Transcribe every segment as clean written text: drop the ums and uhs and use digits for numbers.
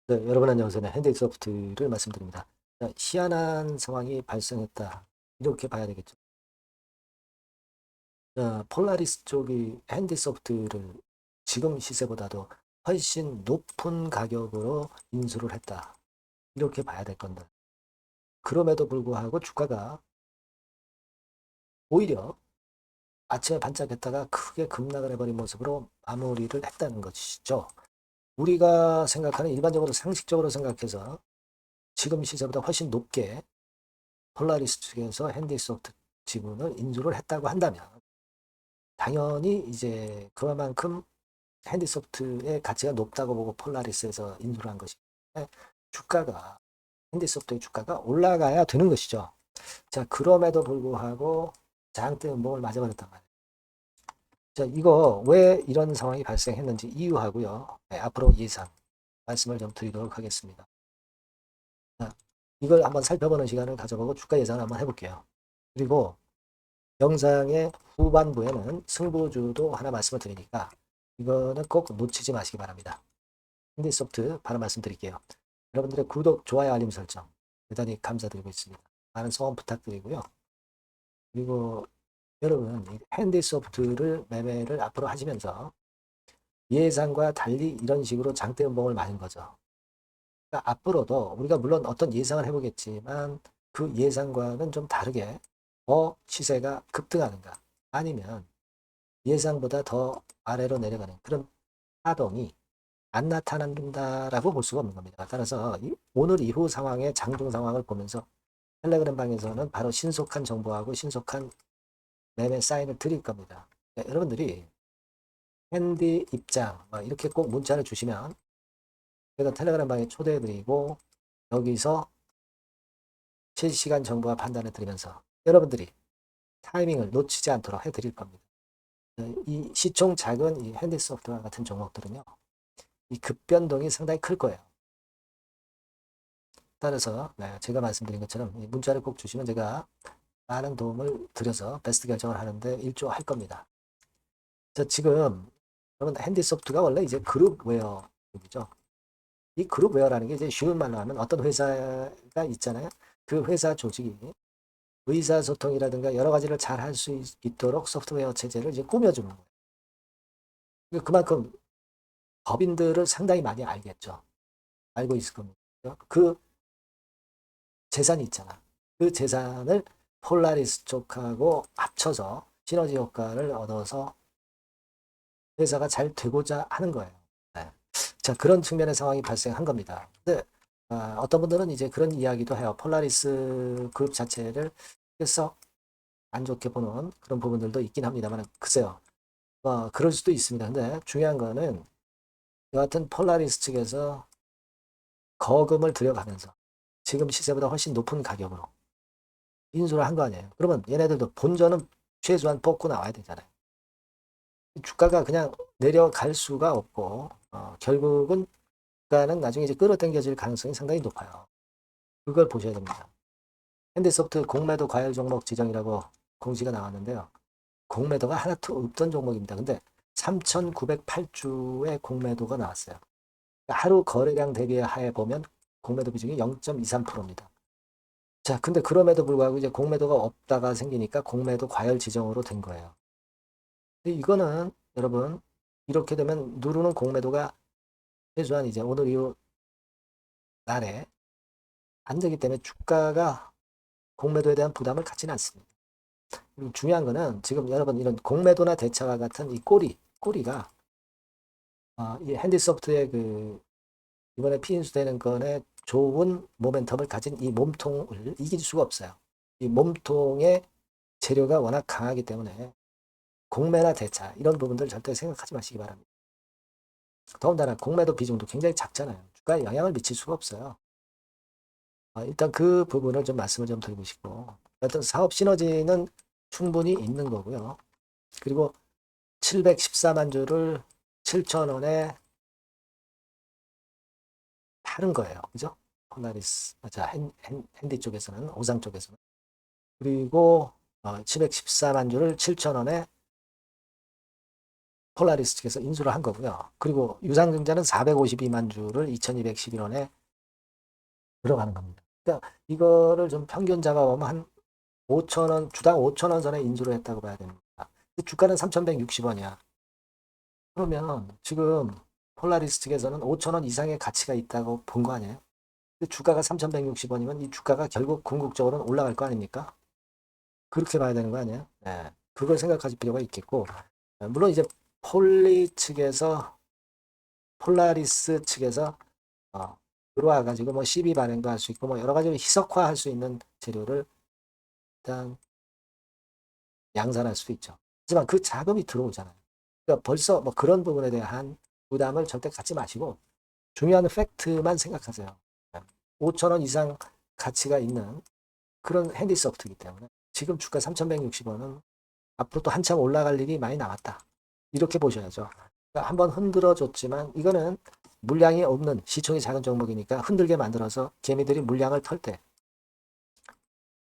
네, 여러분 안녕하세요. 핸드소프트를 말씀드립니다. 자, 희한한 상황이 발생했다. 이렇게 봐야 되겠죠. 자, 폴라리스 쪽이 핸드소프트를 지금 시세보다도 훨씬 높은 가격으로 인수를 했다. 이렇게 봐야 될 건데. 그럼에도 불구하고 주가가 오히려 아침에 반짝했다가 크게 급락을 해버린 모습으로 마무리를 했다는 것이죠. 우리가 생각하는 일반적으로 상식적으로 생각해서 지금 시세보다 훨씬 높게 폴라리스 측에서 핸디소프트 지분을 인수를 했다고 한다면 당연히 이제 그만큼 핸디소프트의 가치가 높다고 보고 폴라리스에서 인수를 한 것이기 때문에 주가가 핸디소프트의 주가가 올라가야 되는 것이죠. 자, 그럼에도 불구하고 장대 음봉을 맞아버렸단 말이에요. 자, 이거 왜 이런 상황이 발생했는지 이유하고요. 네, 앞으로 예상 말씀을 좀 드리도록 하겠습니다. 자, 이걸 한번 살펴보는 시간을 가져보고 주가 예상을 한번 해볼게요. 그리고 영상의 후반부에는 승부주도 하나 말씀을 드리니까 이거는 꼭 놓치지 마시기 바랍니다. 핸디소프트 바로 말씀드릴게요. 여러분들의 구독, 좋아요, 알림 설정 대단히 감사드리고 있습니다. 많은 소원 부탁드리고요. 그리고 여러분 핸디소프트를 매매를 앞으로 하시면서 예상과 달리 이런 식으로 장대 음봉을 맞은 거죠. 그러니까 앞으로도 우리가 물론 어떤 예상을 해보겠지만 그 예상과는 좀 다르게 시세가 급등하는가 아니면 예상보다 더 아래로 내려가는 그런 파동이 안 나타난다라고 볼 수가 없는 겁니다. 따라서 오늘 이후 상황의 장중 상황을 보면서 텔레그램 방에서는 바로 신속한 정보하고 신속한 매매 사인을 드릴 겁니다. 네, 여러분들이 핸디 입장 이렇게 꼭 문자를 주시면 제가 텔레그램 방에 초대해드리고 여기서 실시간 정보와 판단을 드리면서 여러분들이 타이밍을 놓치지 않도록 해드릴 겁니다. 이 시총 작은 이 핸디소프트와 같은 종목들은요. 이 급변동이 상당히 클 거예요. 따라서 네, 제가 말씀드린 것처럼 문자를 꼭 주시면 제가 많은 도움을 드려서 베스트 결정을 하는데 일조할 겁니다. 자, 지금 여러분 핸디소프트가 원래 이제 그룹웨어이죠. 이 그룹웨어라는 게 이제 쉬운 말로 하면 어떤 회사가 있잖아요. 그 회사 조직이 의사소통이라든가 여러 가지를 잘 할 수 있도록 소프트웨어 체제를 이제 꾸며주는 거예요. 그만큼 법인들을 상당히 많이 알겠죠. 알고 있을 겁니다. 그 재산이 있잖아. 그 재산을 폴라리스 쪽하고 합쳐서 시너지 효과를 얻어서 회사가 잘 되고자 하는 거예요. 네. 자, 그런 측면의 상황이 발생한 겁니다. 근데 어떤 분들은 이제 그런 이야기도 해요. 폴라리스 그룹 자체를 썩 안 좋게 보는 그런 부분들도 있긴 합니다만, 글쎄요. 그럴 수도 있습니다. 근데 중요한 거는 여하튼 폴라리스 측에서 거금을 들여가면서 지금 시세보다 훨씬 높은 가격으로 인수를 한 거 아니에요. 그러면 얘네들도 본전은 최소한 뽑고 나와야 되잖아요. 주가가 그냥 내려갈 수가 없고 결국은 주가는 나중에 이제 끌어당겨질 가능성이 상당히 높아요. 그걸 보셔야 됩니다. 현대소프트 공매도 과열 종목 지정이라고 공시가 나왔는데요. 공매도가 하나도 없던 종목입니다. 근데 3,908주의 공매도가 나왔어요. 하루 거래량 대비하에 보면 공매도 비중이 0.23%입니다. 자, 근데 그럼에도 불구하고 이제 공매도가 없다가 생기니까 공매도 과열 지정으로 된 거예요. 근데 이거는 여러분 이렇게 되면 누르는 공매도가 최소한 이제 오늘 이후 날에 안 되기 때문에 주가가 공매도에 대한 부담을 갖지는 않습니다. 그리고 중요한 거는 지금 여러분 이런 공매도나 대차와 같은 이 꼬리가 이 핸디소프트의 그 이번에 피인수되는 건에 좋은 모멘텀을 가진 이 몸통을 이길 수가 없어요. 이 몸통의 재료가 워낙 강하기 때문에 공매나 대차 이런 부분들 절대 생각하지 마시기 바랍니다. 더군다나 공매도 비중도 굉장히 작잖아요. 주가에 영향을 미칠 수가 없어요. 일단 그 부분을 좀 말씀을 좀 드리고 싶고 어떤 사업 시너지는 충분히 있는 거고요. 그리고 714만 주를 7,000원에 파는 거예요. 그죠? 폴라리스, 자, 핸디 쪽에서는, 오상 쪽에서는. 그리고 714만 주를 7,000원에 폴라리스 측에서 인수를 한 거고요. 그리고 유상증자는 452만 주를 2211원에 들어가는 겁니다. 그러니까 이거를 좀 평균 잡아보면 한 5천원, 주당 5천원 선에 인수를 했다고 봐야 됩니다. 주가는 3,160원이야. 그러면 지금 폴라리스 측에서는 5천원 이상의 가치가 있다고 본 거 아니에요? 주가가 3,160원이면 이 주가가 결국 궁극적으로는 올라갈 거 아닙니까? 그렇게 봐야 되는 거 아니에요? 네. 그걸 생각하실 필요가 있겠고, 물론 이제 폴라리스 측에서 들어와 가지고 뭐 시비 발행도 할 수 있고 뭐 여러 가지 희석화할 수 있는 재료를 일단 양산할 수도 있죠. 하지만 그 자금이 들어오잖아요. 그러니까 벌써 뭐 그런 부분에 대한 부담을 절대 갖지 마시고 중요한 팩트만 생각하세요. 5천 원 이상 가치가 있는 그런 핸디소프트이기 때문에 지금 주가 3,160원은 앞으로 또 한참 올라갈 일이 많이 남았다. 이렇게 보셔야죠. 그러니까 한번 흔들어 줬지만 이거는 물량이 없는 시총이 작은 종목이니까 흔들게 만들어서 개미들이 물량을 털 때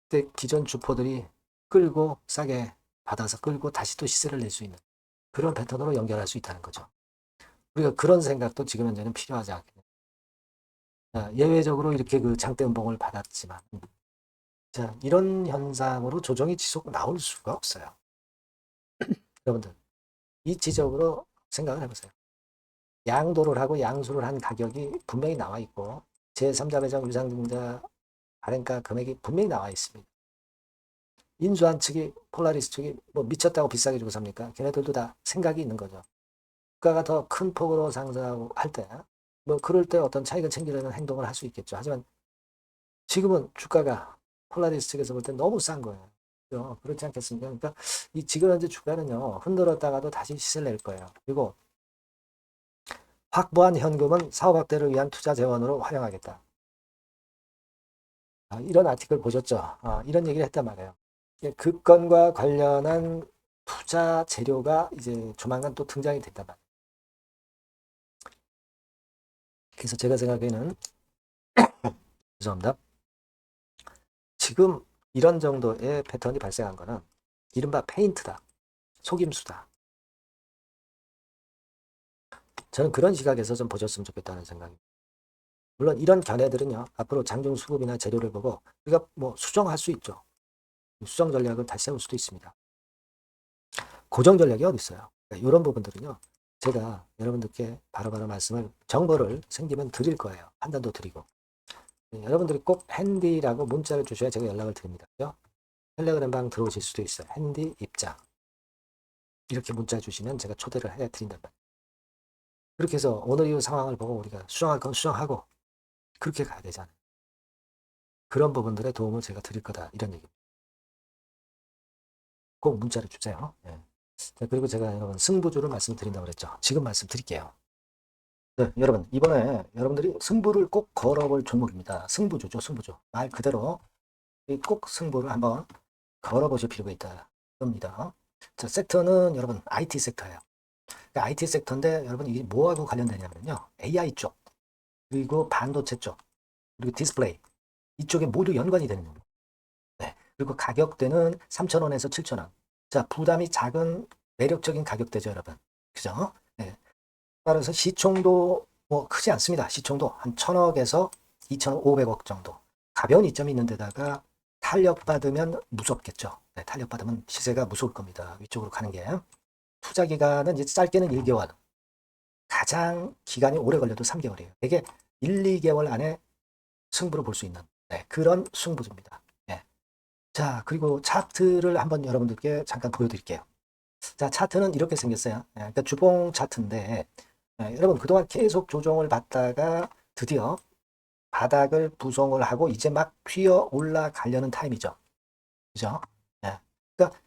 그때 기존 주포들이 끌고 싸게 받아서 끌고 다시 또 시세를 낼 수 있는 그런 패턴으로 연결할 수 있다는 거죠. 우리가 그런 생각도 지금 현재는 필요하지 않게 예외적으로 이렇게 그 장대 음봉을 받았지만 자, 이런 현상으로 조정이 지속 나올 수가 없어요. 여러분들 이치적으로 생각을 해보세요. 양도를 하고 양수를 한 가격이 분명히 나와 있고 제3자 배당 유상증자 발행가 금액이 분명히 나와 있습니다. 인수한 측이 폴라리스 측이 뭐 미쳤다고 비싸게 주고 삽니까? 걔네들도 다 생각이 있는 거죠. 주가가 더 큰 폭으로 상승하고 할 때, 뭐 그럴 때 어떤 차익을 챙기려는 행동을 할 수 있겠죠. 하지만 지금은 주가가 폴라리스 측에서 볼 때 너무 싼 거예요. 그렇지 않겠습니까? 그러니까 이 지금 현재 주가는요 흔들었다가도 다시 시세를 낼 거예요. 그리고 확보한 현금은 사업 확대를 위한 투자 재원으로 활용하겠다. 이런 아티클 보셨죠? 이런 얘기를 했단 말이에요. 그 건과 관련한 투자 재료가 이제 조만간 또 등장이 됐단 말이에요. 그래서 제가 생각에는 죄송합니다. 지금 이런 정도의 패턴이 발생한 거는 이른바 페인트다. 속임수다. 저는 그런 시각에서 좀 보셨으면 좋겠다는 생각입니다. 물론 이런 견해들은요. 앞으로 장중 수급이나 재료를 보고 우리가 뭐 수정할 수 있죠. 수정 전략을 다시 세울 수도 있습니다. 고정 전략이 어디 있어요? 그러니까 이런 부분들은요. 제가 여러분들께 바로바로 말씀을 정보를 생기면 드릴 거예요. 판단도 드리고. 여러분들이 꼭 핸디라고 문자를 주셔야 제가 연락을 드립니다. 그죠? 텔레그램 방 들어오실 수도 있어요. 핸디 입장. 이렇게 문자 주시면 제가 초대를 해드린단 말이에요. 그렇게 해서 오늘 이 상황을 보고 우리가 수정할 건 수정하고 그렇게 가야 되잖아요. 그런 부분들의 도움을 제가 드릴 거다. 이런 얘기입니다. 꼭 문자를 주세요. 네. 자, 그리고 제가 여러분 승부주를 말씀드린다고 그랬죠. 지금 말씀드릴게요. 네, 여러분 이번에 여러분들이 승부를 꼭 걸어볼 종목입니다. 승부주죠. 승부주. 말 그대로 꼭 승부를 한번 걸어보실 필요가 있다. 겁니다. 자, 섹터는 여러분 IT 섹터예요. 그러니까 IT 섹터인데 여러분 이게 뭐하고 관련되냐면요. AI 쪽, 그리고 반도체 쪽, 그리고 디스플레이 이쪽에 모두 연관이 되는 겁니다. 네. 그리고 가격대는 3,000원에서 7,000원. 자, 부담이 작은 매력적인 가격대죠, 여러분. 그죠? 네. 따라서 시총도 뭐 크지 않습니다. 시총도 한 1,000억에서 2,500억 정도. 가벼운 이점이 있는 데다가 탄력받으면 무섭겠죠. 네, 탄력받으면 시세가 무서울 겁니다. 위쪽으로 가는 게. 투자 기간은 이제 짧게는 1개월. 가장 기간이 오래 걸려도 3개월이에요. 되게 1, 2개월 안에 승부를 볼 수 있는 그런 승부입니다. 네. 자, 그리고 차트를 한번 여러분들께 잠깐 보여드릴게요. 자, 차트는 이렇게 생겼어요. 그러니까 주봉 차트인데 여러분 그동안 계속 조정을 받다가 드디어 바닥을 부송을 하고 이제 막 튀어 올라가려는 타임이죠. 그죠? 네. 그러니까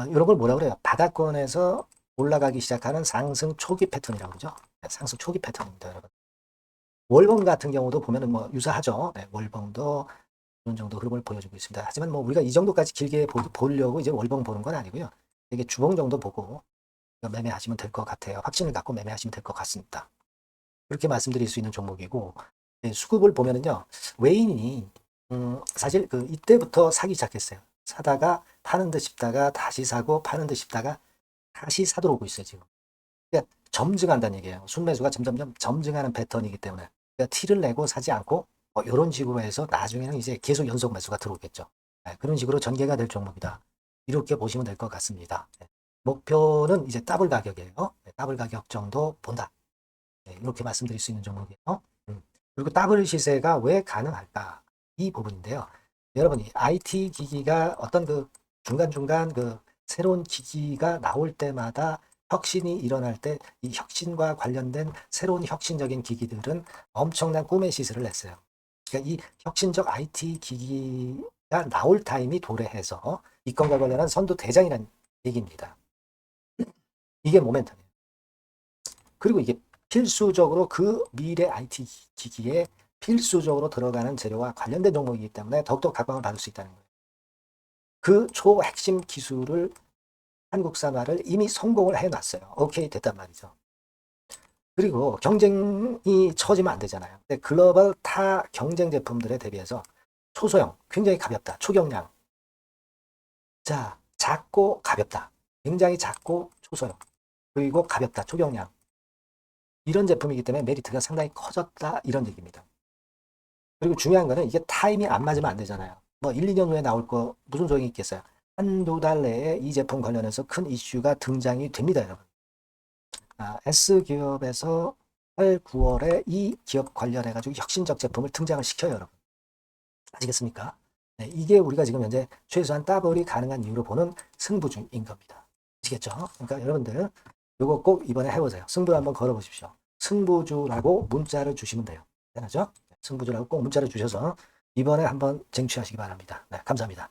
이런 걸 뭐라 그래요? 바닥권에서 올라가기 시작하는 상승 초기 패턴이라고 그러죠. 네, 상승 초기 패턴입니다, 여러분. 월봉 같은 경우도 보면은 뭐 유사하죠. 네, 월봉도 어느 정도 흐름을 보여주고 있습니다. 하지만 뭐 우리가 이 정도까지 길게 보려고 이제 월봉 보는 건 아니고요. 이게 주봉 정도 보고 매매하시면 될 것 같아요. 확신을 갖고 매매하시면 될 것 같습니다. 그렇게 말씀드릴 수 있는 종목이고 네, 수급을 보면은요. 외인이 사실 그 이때부터 사기 시작했어요. 사다가 파는 듯 싶다가 다시 사고 파는 듯 싶다가 다시 사들어오고 있어요, 지금. 그러니까 점증한다는 얘기예요. 순매수가 점점점 점증하는 패턴이기 때문에 그러니까 티를 내고 사지 않고 이런 식으로 해서 나중에는 이제 계속 연속 매수가 들어오겠죠. 네, 그런 식으로 전개가 될 종목이다. 이렇게 보시면 될 것 같습니다. 네, 목표는 이제 더블 가격이에요. 네, 더블 가격 정도 본다. 네, 이렇게 말씀드릴 수 있는 종목이에요. 그리고 더블 시세가 왜 가능할까? 이 부분인데요. 여러분, 이 IT 기기가 어떤 그 중간중간 그 새로운 기기가 나올 때마다 혁신이 일어날 때 이 혁신과 관련된 새로운 혁신적인 기기들은 엄청난 꿈의 시세를 냈어요. 그러니까 이 혁신적 IT 기기가 나올 타임이 도래해서 이 건과 관련한 선두 대장이라는 얘기입니다. 이게 모멘텀이에요. 그리고 이게 필수적으로 그 미래 IT 기기에 필수적으로 들어가는 재료와 관련된 종목이기 때문에 더욱더 각광을 받을 수 있다는 거예요. 그 초핵심 기술을 한국산화를 이미 성공을 해놨어요. 오케이 됐단 말이죠. 그리고 경쟁이 처지면 안 되잖아요. 근데 글로벌 타 경쟁 제품들에 대비해서 초소형, 굉장히 가볍다. 초경량. 자, 작고 가볍다. 굉장히 작고 초소형. 그리고 가볍다. 초경량. 이런 제품이기 때문에 메리트가 상당히 커졌다. 이런 얘기입니다. 그리고 중요한 거는 이게 타임이 안 맞으면 안 되잖아요. 뭐 1, 2년 후에 나올 거 무슨 소용이 있겠어요. 한두 달 내에 이 제품 관련해서 큰 이슈가 등장이 됩니다, 여러분. S기업에서 8, 9월에 이 기업 관련해가지고 혁신적 제품을 등장을 시켜요, 여러분. 아시겠습니까? 네, 이게 우리가 지금 현재 최소한 더블이 가능한 이유로 보는 승부주인 겁니다. 아시겠죠? 그러니까 여러분들 요거 꼭 이번에 해보세요. 승부를 한번 걸어보십시오. 승부주라고 문자를 주시면 돼요. 되나죠? 승부주라고 꼭 문자를 주셔서 이번에 한번 쟁취하시기 바랍니다. 네, 감사합니다.